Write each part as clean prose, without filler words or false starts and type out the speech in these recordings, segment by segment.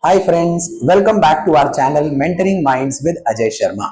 Hi friends, welcome back to our channel mentoring minds with Ajay Sharma.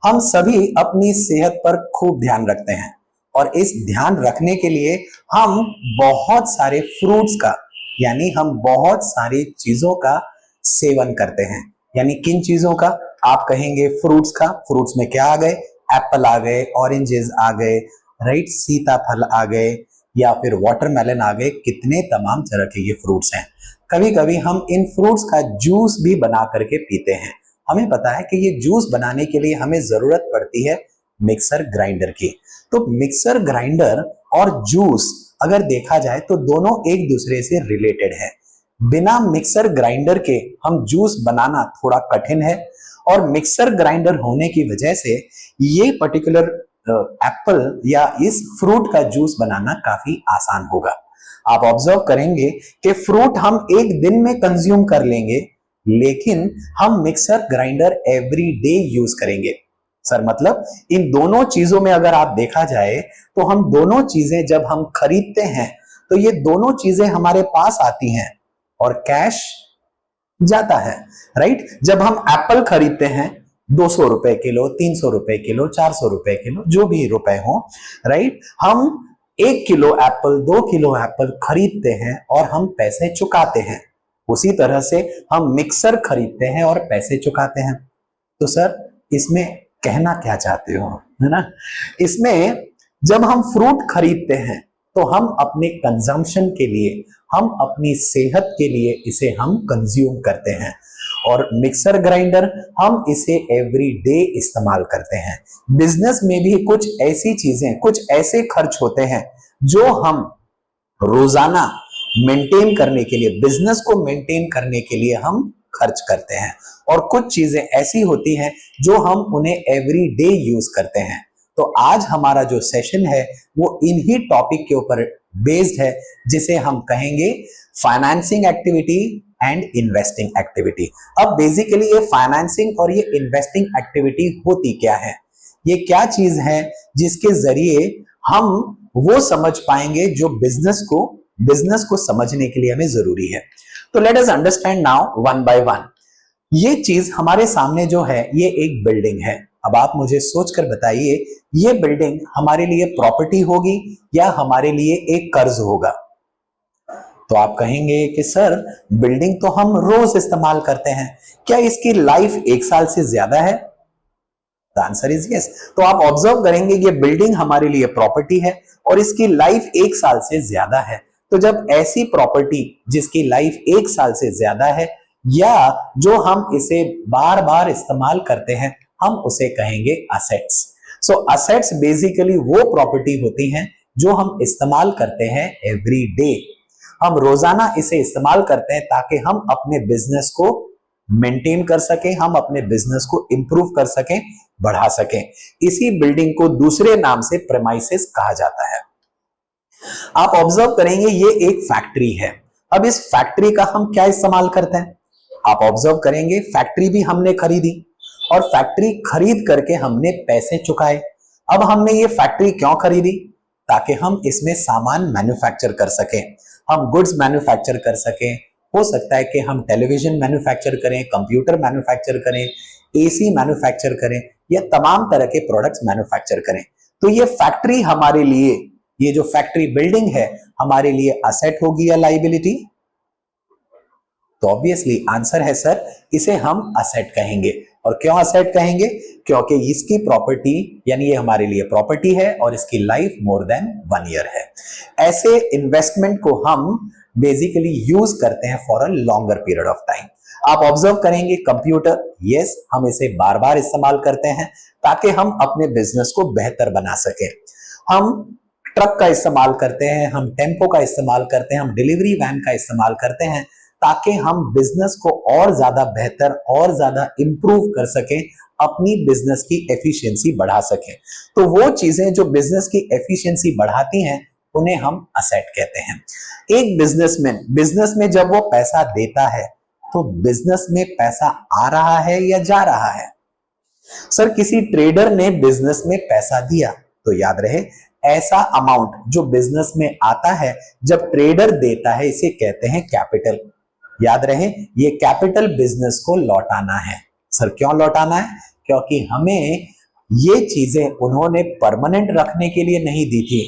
हम सभी अपनी सेहत पर खूब ध्यान रखते हैं और इस ध्यान रखने के लिए हम बहुत सारे फ्रूट्स का यानी हम बहुत सारी चीजों का सेवन करते हैं। यानी किन चीजों का? आप कहेंगे फ्रूट्स का। फ्रूट्स में क्या आ गए? एप्पल आ गए, ऑरेंजेस आ गए, राइट, सीताफल आ गए या फिर वाटरमेलन आ गए। कितने तमाम तरह के ये फ्रूट्स हैं। कभी कभी हम इन फ्रूट्स का जूस भी बना करके पीते हैं। हमें पता है कि ये जूस बनाने के लिए हमें जरूरत पड़ती है मिक्सर ग्राइंडर की। तो मिक्सर ग्राइंडर और जूस अगर देखा जाए तो दोनों एक दूसरे से रिलेटेड है। बिना मिक्सर ग्राइंडर के हम जूस बनाना थोड़ा कठिन है और मिक्सर ग्राइंडर होने की वजह से ये पर्टिकुलर एप्पल या इस फ्रूट का जूस बनाना काफी आसान होगा। आप ऑब्जर्व करेंगे कि फ्रूट हम एक दिन में कंज्यूम कर लेंगे, लेकिन हम mixer grinder every day use करेंगे। सर मतलब इन दोनों चीजों में अगर आप देखा जाए तो हम दोनों चीजें जब हम खरीदते हैं तो ये दोनों चीजें हमारे पास आती हैं और कैश जाता है, राइट। जब हम एप्पल खरीदते हैं 200 रुपए किलो, 300 रुपए किलो, 400 रुपए किलो, जो भी रुपए हो, राइट, हम 1 किलो एप्पल, 2 किलो एप्पल खरीदते हैं और हम पैसे चुकाते हैं। उसी तरह से हम मिक्सर खरीदते हैं और पैसे चुकाते हैं। तो सर इसमें कहना क्या चाहते हो, है ना? इसमें जब हम फ्रूट खरीदते हैं तो हम अपने कंजम्पशन के लिए, हम अपनी सेहत के लिए इसे हम कंज्यूम करते हैं और मिक्सर ग्राइंडर हम इसे एवरी डे इस्तेमाल करते हैं। बिजनेस में भी कुछ ऐसी चीजें, कुछ ऐसे खर्च होते हैं जो हम रोजाना मेंटेन करने के लिए, बिजनेस को मेंटेन करने के लिए हम खर्च करते हैं और कुछ चीजें ऐसी होती हैं जो हम उन्हें एवरी डे यूज करते हैं। तो आज हमारा जो सेशन है वो इन्हीं टॉपिक के ऊपर बेस्ड है, जिसे हम कहेंगे financing activity and investing activity. अब बेसिकली ये फाइनेंसिंग और ये इन्वेस्टिंग एक्टिविटी होती क्या है? ये क्या चीज है जिसके जरिए हम वो समझ पाएंगे जो बिजनेस को समझने के लिए हमें जरूरी है। तो let us understand now one by one. ये चीज हमारे सामने जो है ये एक बिल्डिंग है। अब आप मुझे सोचकर बताइए, ये बिल्डिंग हमारे लिए प्रॉपर्टी होगी या हमारे लिए एक कर्ज होगा? तो आप कहेंगे कि सर बिल्डिंग तो हम रोज इस्तेमाल करते हैं, क्या इसकी लाइफ 1 साल से ज्यादा है? The answer is yes. तो आप ऑब्जर्व करेंगे ये बिल्डिंग हमारे लिए प्रॉपर्टी है और इसकी लाइफ 1 साल से ज्यादा है। तो जब ऐसी प्रॉपर्टी जिसकी लाइफ 1 साल से ज्यादा है या जो हम इसे बार बार इस्तेमाल करते हैं, हम उसे कहेंगे असेट्स। सो असेट्स बेसिकली वो प्रॉपर्टी होती हैं जो हम इस्तेमाल करते हैं एवरी डे। हम रोजाना इसे इस्तेमाल करते हैं ताकि हम अपने बिजनेस को मेंटेन कर सकें, हम अपने बिजनेस को इंप्रूव कर सकें, बढ़ा सकें। इसी बिल्डिंग को दूसरे नाम से प्रेमाइसेस कहा जाता है। आप ऑब्जर्व करेंगे ये एक फैक्ट्री है। अब इस फैक्ट्री का हम क्या इस्तेमाल करते हैं? आप ऑब्जर्व करेंगे फैक्ट्री भी हमने खरीदी और फैक्ट्री खरीद करके हमने पैसे चुकाए। अब हमने ये फैक्ट्री क्यों खरीदी? ताकि हम इसमें सामान मैन्युफैक्चर कर सकें, हम गुड्स मैन्युफैक्चर कर सकें। हो सकता है कि हम टेलीविजन मैन्युफैक्चर करें, कंप्यूटर मैन्युफैक्चर करें, एसी मैन्युफैक्चर करें या तमाम तरह के प्रोडक्ट्स मैन्युफैक्चर करें। तो ये फैक्ट्री हमारे लिए, ये जो फैक्ट्री बिल्डिंग है हमारे लिए असेट होगी या लायबिलिटी? तो ऑब्वियसली आंसर है सर, इसे हम असेट कहेंगे। और क्यों असेट कहेंगे? क्योंकि इसकी प्रॉपर्टी यानी ये हमारे लिए प्रॉपर्टी है और इसकी लाइफ मोर देन 1 ईयर है। ऐसे इन्वेस्टमेंट को हम बेसिकली यूज करते हैं for a longer period of time. आप ऑब्जर्व करेंगे कंप्यूटर, यस, हम इसे बार बार इस्तेमाल करते हैं ताकि हम अपने बिजनेस को बेहतर बना सकें। हम ट्रक का इस्तेमाल करते हैं, हम टेम्पो का इस्तेमाल करते हैं, हम डिलीवरी वैन का इस्तेमाल करते हैं ताकि हम बिजनेस को और ज्यादा बेहतर और ज्यादा इंप्रूव कर सकें, अपनी बिजनेस की एफिशिएंसी बढ़ा सकें। तो वो चीजें जो बिजनेस की एफिशिएंसी बढ़ाती हैं उन्हें हम असेट कहते हैं। एक बिजनेसमैन बिजनेस में जब वो पैसा देता है तो बिजनेस में पैसा आ रहा है या जा रहा है? सर किसी ट्रेडर ने बिजनेस में पैसा दिया तो याद रहे ऐसा अमाउंट जो बिजनेस में आता है जब ट्रेडर देता है इसे कहते हैं कैपिटल। याद रहे ये कैपिटल बिजनेस को लौटाना है। सर क्यों लौटाना है? क्योंकि हमें ये चीजें उन्होंने परमानेंट रखने के लिए नहीं दी थी,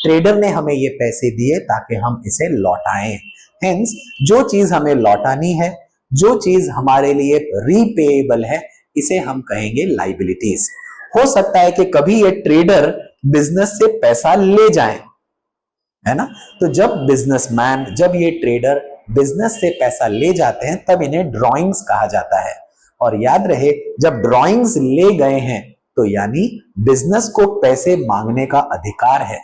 ट्रेडर ने हमें ये पैसे दिए ताकि हम इसे लौटाएं। हेंस जो चीज हमें लौटानी है, जो चीज हमारे लिए रीपेएबल है, इसे हम कहेंगे लायबिलिटीज। हो सकता है कि कभी ये ट्रेडर बिजनेस से पैसा ले जाएं, है ना? तो जब बिजनेसमैन, जब ये ट्रेडर बिजनेस से पैसा ले जाते हैं तब इन्हें ड्रॉइंग्स कहा जाता है। और याद रहे जब ड्रॉइंग्स ले गए हैं तो यानी बिजनेस को पैसे मांगने का अधिकार है।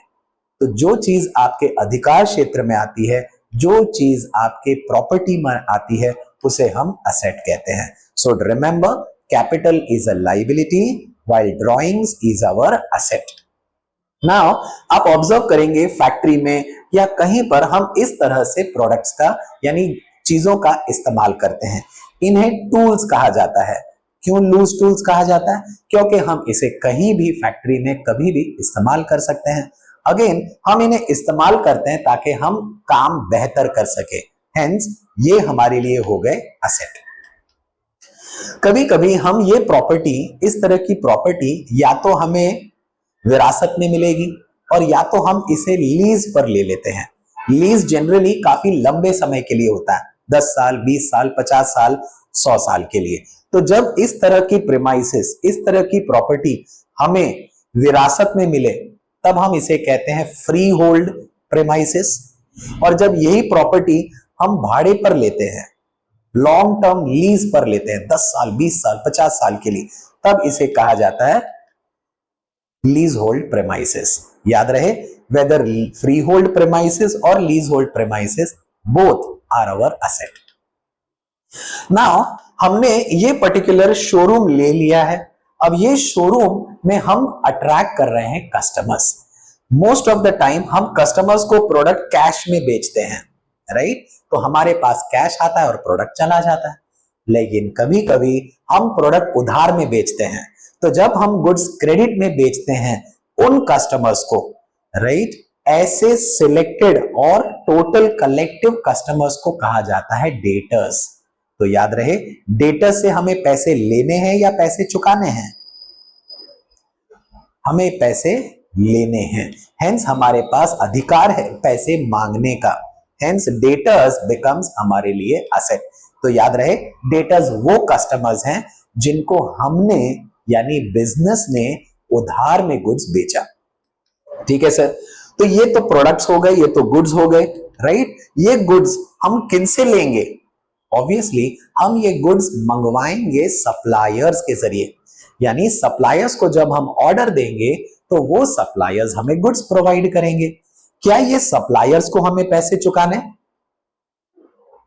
तो जो चीज आपके अधिकार क्षेत्र में आती है, जो चीज आपके प्रॉपर्टी में आती है, उसे हम असेट कहते हैं। So remember capital is a liability while drawings is our asset. Now आप ऑब्जर्व करेंगे फैक्ट्री में या कहीं पर हम इस तरह से प्रोडक्ट्स का यानी चीजों का इस्तेमाल करते हैं। इन्हें टूल्स कहा जाता है। क्यों लूज टूल्स कहा जाता है? क्योंकि हम इसे कहीं भी फैक्ट्री में कभी भी इस्तेमाल कर सकते हैं। अगेन हम इन्हें इस्तेमाल करते हैं ताकि हम काम बेहतर कर सके। हेंस ये हमारे लिए हो गए असेट। कभी कभी हम ये प्रॉपर्टी, इस तरह की प्रॉपर्टी या तो हमें विरासत में मिलेगी और या तो हम इसे लीज पर ले लेते हैं। लीज जनरली काफी लंबे समय के लिए होता है, 10 साल, 20 साल, 50 साल, 100 साल के लिए। तो जब इस तरह की प्रीमाइसेस, इस तरह की प्रॉपर्टी हमें विरासत में मिले तब हम इसे कहते हैं फ्री होल्ड प्रीमाइसेस। और जब यही प्रॉपर्टी हम भाड़े पर लेते हैं, लॉन्ग टर्म लीज पर लेते हैं, 10 साल, 20 साल, 50 साल के लिए, तब इसे कहा जाता है लीज होल्ड प्रेमाइसेस। याद रहे वेदर फ्री होल्ड प्रेमाइसेस और lease hold premises both are our asset. Now हमने ये पर्टिकुलर शोरूम ले लिया है। अब ये शोरूम में हम अट्रैक्ट कर रहे हैं customers. Most of the time हम कस्टमर्स को प्रोडक्ट कैश में बेचते हैं, राइट? तो हमारे पास कैश आता है और प्रोडक्ट चला जाता है। लेकिन कभी कभी हम प्रोडक्ट उधार में बेचते हैं। तो जब हम गुड्स क्रेडिट में बेचते हैं उन कस्टमर्स को, राइट, ऐसे सिलेक्टेड और टोटल कलेक्टिव कस्टमर्स को कहा जाता है डेटर्स। तो याद रहे डेटर्स से हमें पैसे लेने हैं या पैसे चुकाने हैं? हमें पैसे लेने हैं। हेंस हमारे पास अधिकार है पैसे मांगने का। हेंस डेटर्स बिकम्स हमारे लिए असेट। तो याद रहे डेटर्स वो कस्टमर्स हैं जिनको हमने यानी बिजनेस ने उधार में गुड्स बेचा। ठीक है सर, तो ये तो प्रोडक्ट्स हो गए, ये तो गुड्स हो गए, राइट? ये गुड्स हम किन से लेंगे? ऑब्वियसली हम ये गुड्स मंगवाएंगे सप्लायर्स के जरिए। यानी सप्लायर्स को जब हम ऑर्डर देंगे तो वो सप्लायर्स हमें गुड्स प्रोवाइड करेंगे। क्या ये सप्लायर्स को हमें पैसे चुकाने?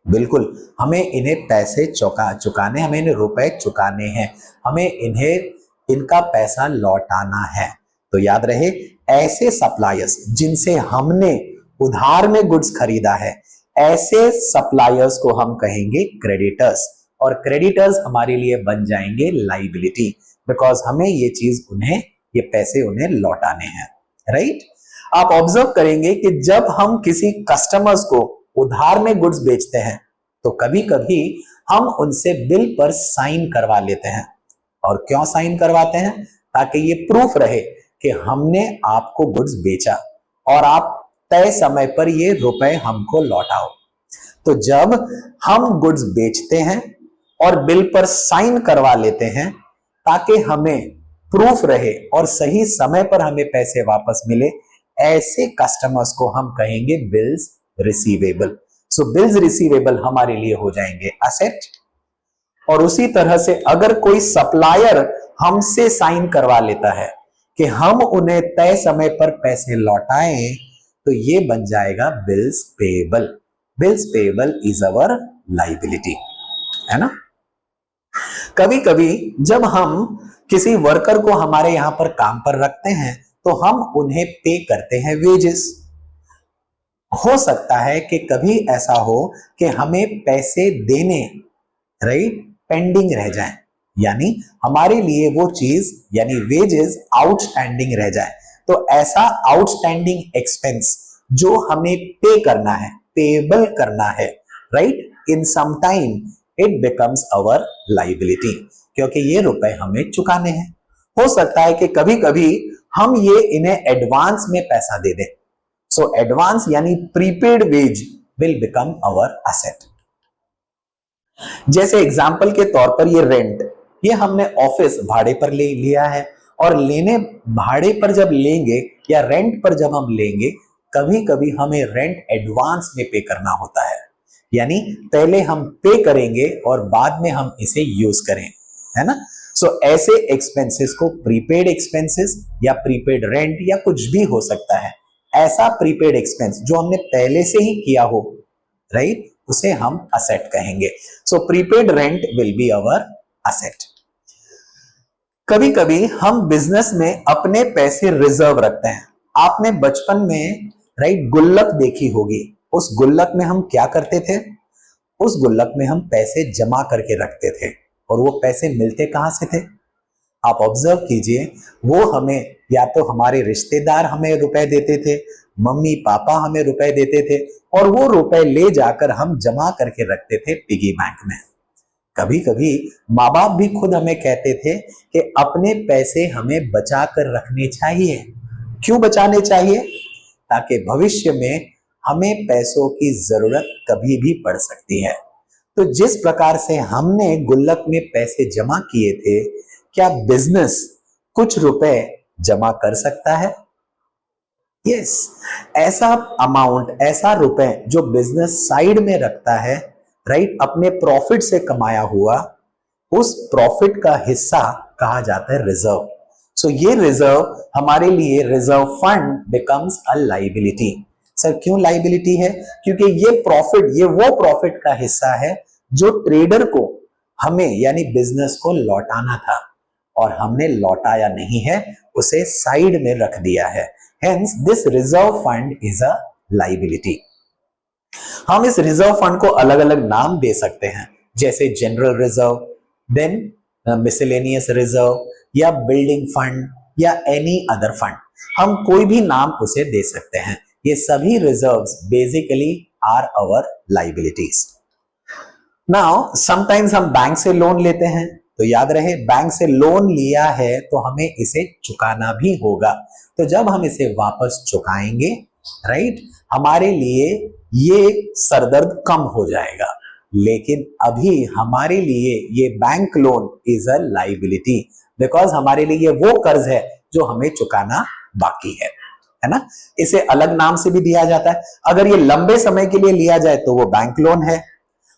बिल्कुल, हमें इन्हें पैसे चुकाने, हमें इन्हें रुपए चुकाने हैं, हमें इन्हें इनका पैसा लौटाना है। तो याद रहे ऐसे सप्लायर्स जिनसे हमने उधार में गुड्स खरीदा है, ऐसे सप्लायर्स को हम कहेंगे क्रेडिटर्स। और क्रेडिटर्स हमारे लिए बन जाएंगे लायबिलिटी, बिकॉज हमें ये चीज उन्हें, ये पैसे उन्हें लौटाने हैं, राइट? आप ऑब्जर्व करेंगे कि जब हम किसी कस्टमर्स को उधार में गुड्स बेचते हैं तो कभी कभी हम उनसे बिल पर साइन करवा लेते हैं। और क्यों साइन करवाते हैं? ताकि ये प्रूफ रहे कि हमने आपको गुड्स बेचा और आप तय समय पर ये रुपए हमको लौटाओ। तो जब हम गुड्स बेचते हैं और बिल पर साइन करवा लेते हैं ताकि हमें प्रूफ रहे और सही समय पर हमें पैसे वापस मिले, ऐसे कस्टमर्स को हम कहेंगे बिल्स रिसीवेबल। सो बिल्स रिसीवेबल हमारे लिए हो जाएंगे असेट। और उसी तरह से अगर कोई सप्लायर हमसे साइन करवा लेता है कि हम उन्हें तय समय पर पैसे लौटाएं तो ये बन जाएगा bills payable. Bills payable is our liability, है ना? कभी कभी जब हम किसी वर्कर को हमारे यहां पर काम पर रखते हैं तो हम उन्हें पे करते हैं वेजेस। हो सकता है कि कभी ऐसा हो कि हमें पैसे देने, राइट, पेंडिंग रह जाए, यानी हमारे लिए वो चीज यानी वेजेस आउटस्टैंडिंग रह जाए। तो ऐसा आउटस्टैंडिंग एक्सपेंस जो हमें पे करना है, पेएबल करना है, right, in some time it becomes our liability, क्योंकि ये रुपए हमें चुकाने हैं। हो सकता है कि कभी कभी हम ये इन्हें एडवांस में पैसा दे दें, सो एडवांस यानी prepaid wages will become our asset. जैसे एग्जाम्पल के तौर पर ये रेंट, ये हमने ऑफिस भाड़े पर ले लिया है, और लेने भाड़े पर जब लेंगे या रेंट पर जब हम लेंगे, कभी कभी हमें रेंट एडवांस में पे करना होता है, यानी पहले हम पे करेंगे और बाद में हम इसे यूज करें, है ना। सो ऐसे एक्सपेंसेस को प्रीपेड एक्सपेंसेस या प्रीपेड रेंट या कुछ भी हो सकता है, ऐसा प्रीपेड एक्सपेंस जो हमने पहले से ही किया हो, राइट, उसे हम असेट कहेंगे। So prepaid rent will be our asset. कभी कभी हम बिजनेस में अपने पैसे रिजर्व रखते हैं। आपने बचपन में, राइट, गुल्लक देखी होगी। उस गुल्लक में हम क्या करते थे? उस गुल्लक में हम पैसे जमा करके रखते थे, और वो पैसे मिलते कहां से थे? आप ऑब्जर्व कीजिए, वो हमें या तो हमारे रिश्तेदार हमें रुपए देते थे, मम्मी पापा हमें रुपए देते थे, और वो रुपए ले जाकर हम जमा करके रखते थे पिगी बैंक में। कभी कभी माँ बाप भी खुद हमें कहते थे कि अपने पैसे हमें बचा कर रखने चाहिए। क्यों बचाने चाहिए? ताकि भविष्य में हमें पैसों की जरूरत कभी भी पड़ सकती है। तो जिस प्रकार से हमने गुल्लक में पैसे जमा किए थे, क्या बिजनेस कुछ रुपए जमा कर सकता है? यस, ऐसा अमाउंट, ऐसा रुपए जो बिजनेस साइड में रखता है, राइट, अपने प्रॉफिट से कमाया हुआ, उस प्रॉफिट का हिस्सा कहा जाता है रिजर्व। सो ये रिजर्व हमारे लिए, reserve fund becomes a liability. Sir क्यों लाइबिलिटी है? क्योंकि ये प्रॉफिट, ये वो प्रॉफिट का हिस्सा है जो ट्रेडर को, हमें यानी बिजनेस को लौटाना था, और हमने लौटाया नहीं है, उसे साइड में रख दिया है। Hence this reserve fund is a liability. हम इस रिजर्व फंड को अलग अलग नाम दे सकते हैं, जैसे general reserve, then miscellaneous reserve, या बिल्डिंग फंड, या एनी अदर फंड। हम कोई भी नाम उसे दे सकते हैं। ये सभी reserves basically are our liabilities. Now sometimes हम बैंक से लोन लेते हैं, तो याद रहे बैंक से लोन लिया है तो हमें इसे चुकाना भी होगा। तो जब हम इसे वापस चुकाएंगे, राइट, हमारे लिए ये सरदर्द कम हो जाएगा। लेकिन अभी हमारे लिए ये bank loan is a liability, because हमारे लिए वो कर्ज है जो हमें चुकाना बाकी है ना। इसे अलग नाम से भी दिया जाता है। अगर ये लंबे समय के लिए लिया जाए तो वो बैंक लोन है,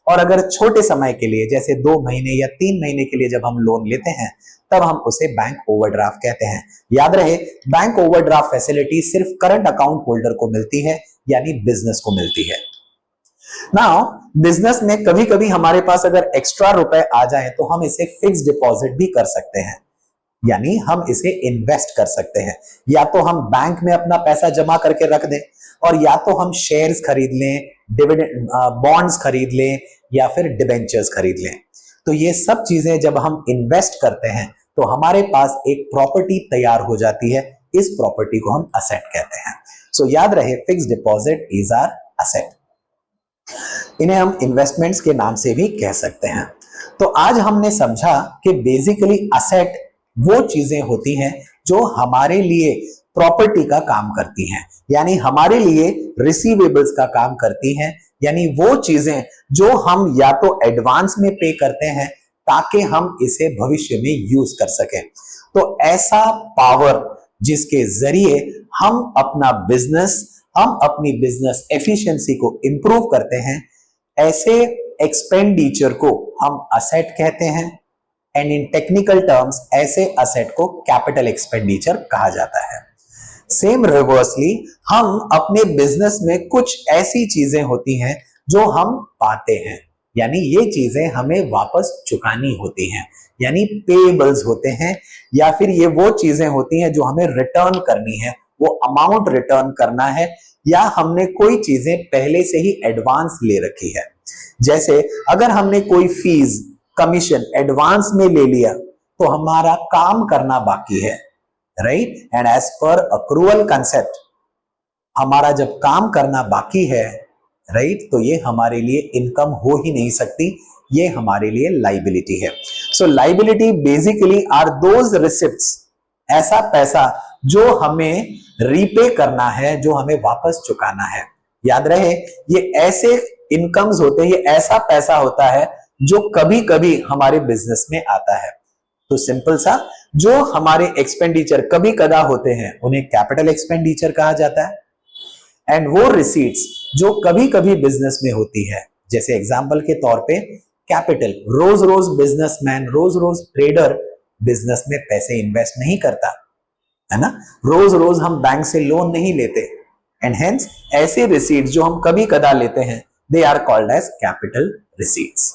और अगर छोटे समय के लिए, जैसे 2 महीने या 3 महीने के लिए जब हम लोन लेते हैं, तब हम उसे बैंक ओवरड्राफ्ट कहते हैं। याद रहे, बैंक ओवरड्राफ्ट फैसिलिटी सिर्फ करंट अकाउंट होल्डर को मिलती है, यानी बिजनेस को मिलती है। नाउ बिजनेस में कभी कभी हमारे पास अगर एक्स्ट्रा रुपए आ जाए तो हम इसे फिक्स डिपॉजिट भी कर सकते हैं, यानी हम इसे इन्वेस्ट कर सकते हैं। या तो हम बैंक में अपना पैसा जमा करके रख दें, और या तो हम शेयर्स खरीद लें, डिविडेंड बॉन्ड्स खरीद लें, या फिर डिबेंचर्स खरीद लें। तो ये सब चीजें जब हम इन्वेस्ट करते हैं तो हमारे पास एक प्रॉपर्टी तैयार हो जाती है। इस प्रॉपर्टी को हम असेट कहते हैं। सो याद रहे, fix deposit is our asset. इन्हें हम इन्वेस्टमेंट्स के नाम से भी कह सकते हैं। तो आज हमने समझा कि बेसिकली असेट वो चीजें होती हैं जो हमारे लिए प्रॉपर्टी का काम करती हैं, यानी हमारे लिए रिसीवेबल्स का काम करती हैं, यानी वो चीजें जो हम या तो एडवांस में पे करते हैं ताकि हम इसे भविष्य में यूज कर सकें। तो ऐसा पावर जिसके जरिए हम अपना बिजनेस, हम अपनी बिजनेस एफिशिएंसी को इंप्रूव करते हैं, ऐसे एक्सपेंडिचर को हम असेट कहते हैं। एंड इन टेक्निकल टर्म्स ऐसे असेट को कैपिटल एक्सपेंडिचर कहा जाता है। सेम रिवर्सली, हम अपने बिजनेस में कुछ ऐसी चीजें होती हैं जो हम पाते हैं, यानी ये चीजें हमें वापस चुकानी होती हैं, यानी पेएबल्स होते हैं, या फिर ये वो चीजें होती हैं जो हमें रिटर्न करनी है, वो अमाउंट रिटर्न करना है, या हमने कोई चीजें पहले से ही एडवांस ले रखी है। जैसे अगर हमने कोई फीस, कमीशन एडवांस में ले लिया तो हमारा काम करना बाकी है, right, and as per accrual concept हमारा जब काम करना बाकी है, राइट? तो ये हमारे लिए इनकम हो ही नहीं सकती, ये हमारे लिए लाइबिलिटी है। So liability basically are those receipts, ऐसा पैसा जो हमें रीपे करना है, जो हमें वापस चुकाना है। याद रहे, ये ऐसे इनकम्स होते हैं, ये ऐसा पैसा होता है जो कभी कभी हमारे बिजनेस में आता है। तो सिंपल सा, जो हमारे एक्सपेंडिचर कभी कदा होते हैं उन्हें कैपिटल एक्सपेंडिचर कहा जाता है। एंड वो रिसीट्स जो कभी कभी बिजनेस में होती है, जैसे एग्जांपल के तौर पे कैपिटल, रोज रोज बिजनेसमैन, रोज रोज ट्रेडर बिजनेस में पैसे इन्वेस्ट नहीं करता, है ना? रोज रोज हम बैंक से लोन नहीं लेते, एंड हेंस ऐसे रिसीट्स जो हम कभी कदा लेते हैं, they are called as capital receipts.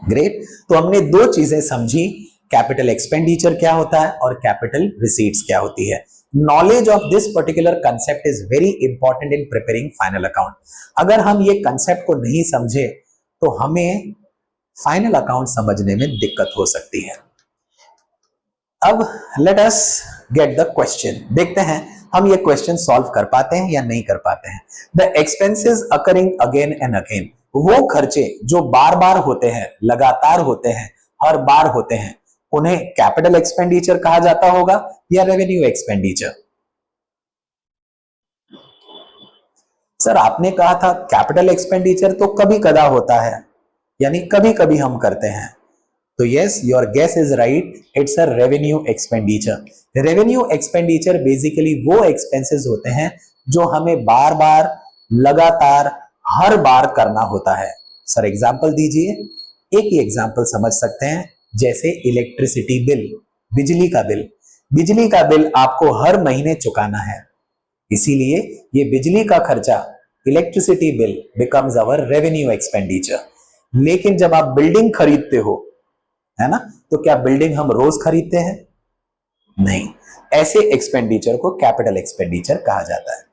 Great. तो हमने दो चीजें समझी, कैपिटल एक्सपेंडिचर क्या होता है और कैपिटल रिसीट्स क्या होती है। Knowledge of this particular concept is very important in preparing final account. अगर हम ये कंसेप्ट को नहीं समझे तो हमें फाइनल अकाउंट समझने में दिक्कत हो सकती है। अब let us get the question, देखते हैं हम ये क्वेश्चन सॉल्व कर पाते हैं या नहीं कर पाते हैं। The expenses occurring again and again, वो खर्चे जो बार बार होते हैं, लगातार होते हैं, हर बार होते हैं, उन्हें कैपिटल एक्सपेंडिचर कहा जाता होगा या रेवेन्यू एक्सपेंडिचर? सर आपने कहा था कैपिटल एक्सपेंडिचर तो कभी कदा होता है, यानी कभी कभी हम करते हैं। तो yes, your guess is right, it's a revenue expenditure. Revenue expenditure basically वो एक्सपेंसेस होते हैं जो हमें बार बार, लगातार, हर बार करना होता है। सर एग्जांपल दीजिए। एक ही एग्जांपल समझ सकते हैं, जैसे इलेक्ट्रिसिटी बिल, बिजली का बिल। बिजली का बिल आपको हर महीने चुकाना है, इसीलिए ये बिजली का खर्चा, इलेक्ट्रिसिटी बिल, बिकम्स अवर रेवेन्यू एक्सपेंडिचर। लेकिन जब आप बिल्डिंग खरीदते हो, है ना, तो क्या बिल्डिंग हम रोज खरीदते हैं? नहीं। ऐसे एक्सपेंडिचर को कैपिटल एक्सपेंडिचर कहा जाता है।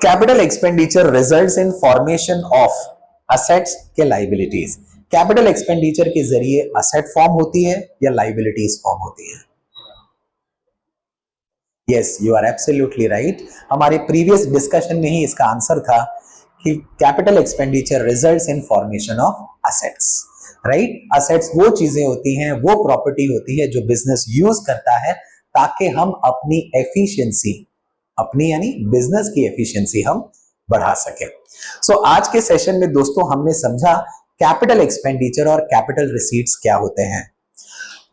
Capital expenditure results in formation of assets के लाइबिलिटीज। कैपिटल एक्सपेंडिचर के जरिए असेट फॉर्म होती है या लाइबिलिटीज फॉर्म होती है? Yes, you are absolutely right. हमारे प्रीवियस डिस्कशन में ही इसका आंसर था कि capital expenditure results in formation of assets. Right? Assets वो चीजें होती हैं, वो प्रॉपर्टी होती है जो बिजनेस यूज करता है ताकि हम अपनी एफिशिएंसी, अपनी यानी बिजनेस की एफिशिएंसी हम बढ़ा सके। सो आज के सेशन में दोस्तों हमने समझा कैपिटल एक्सपेंडिचर और कैपिटल रिसीट्स क्या होते हैं।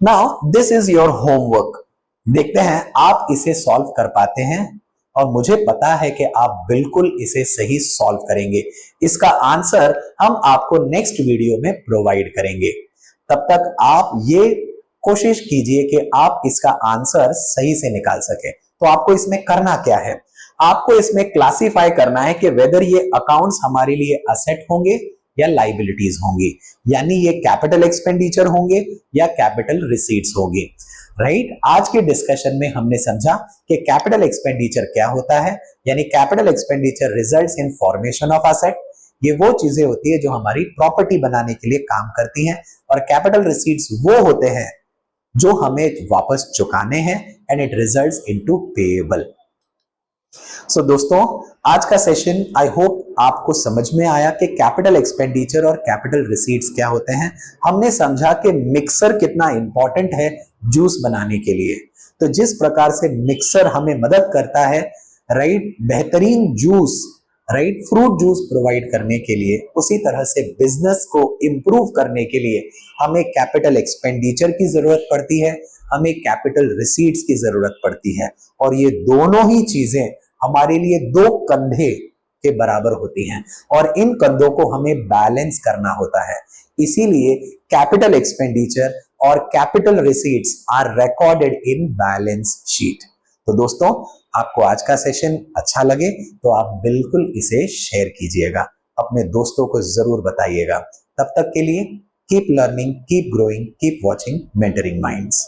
Now this is your homework. देखते हैं आप इसे सॉल्व कर पाते हैं, और मुझे पता है कि आप बिल्कुल इसे सही सॉल्व करेंगे। इसका आंसर हम आपको नेक्स्ट वीडियो में प्रोवाइड करेंगे। तब तक आप ये कोशिश कीजिए कि आप इसका आंसर सही से निकाल सके। तो आपको इसमें करना क्या है? आपको इसमें क्लासिफाई करना है कि वेदर ये अकाउंट्स हमारे लिए असेट होंगे या लाइबिलिटीज होंगी, यानी ये कैपिटल एक्सपेंडिचर होंगे या कैपिटल रिसीट्स होंगी। राइट? आज के डिस्कशन में हमने समझा कि कैपिटल एक्सपेंडिचर क्या होता है, यानी capital expenditure results in formation of asset. ये वो चीजें होती है जो हमारी प्रॉपर्टी बनाने के लिए काम करती हैं, और कैपिटल रिसीट्स वो होते हैं जो हमें वापस चुकाने हैं, and it results into payable. So दोस्तों, आज का सेशन आई होप आपको समझ में आया कि कैपिटल एक्सपेंडिचर और कैपिटल रिसीट्स क्या होते हैं। हमने समझा कि मिक्सर कितना इंपॉर्टेंट है जूस बनाने के लिए। तो जिस प्रकार से मिक्सर हमें मदद करता है, राइट, बेहतरीन juice, right, fruit juice provide करने के लिए, उसी तरह से बिजनेस को इंप्रूव करने के लिए हमें कैपिटल एक्सपेंडिचर की जरूरत पड़ती है, हमें कैपिटल रिसीट्स की जरूरत पड़ती है। और ये दोनों ही चीजें हमारे लिए दो कंधे के बराबर होती हैं, और इन कंधों को हमें बैलेंस करना होता है। इसीलिए कैपिटल एक्सपेंडिचर और capital receipts are recorded in balance sheet. तो दोस्तों, आपको आज का सेशन अच्छा लगे तो आप बिल्कुल इसे शेयर कीजिएगा, अपने दोस्तों को जरूर बताइएगा। तब तक के लिए keep learning, keep growing, keep watching mentoring minds.